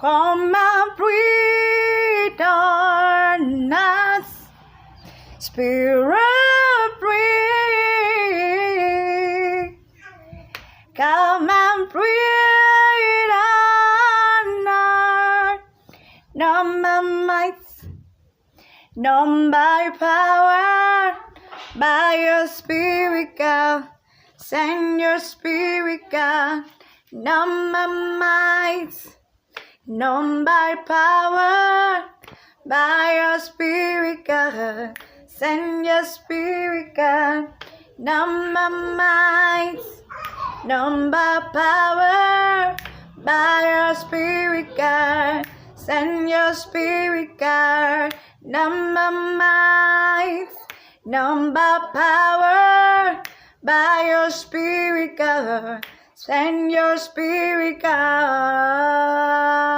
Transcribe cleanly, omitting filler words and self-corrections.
Come and breathe on us, Spirit, breathe. Come and breathe on us, not by might, not by power, by your Spirit, God. Send your Spirit, God, not by might, not by power, by your Spirit, God. Send your Spirit, God, not by might, not by power, by your Spirit, God. Send your Spirit, God, not by might, not by power, by your Spirit, God. Send your Spirit, God.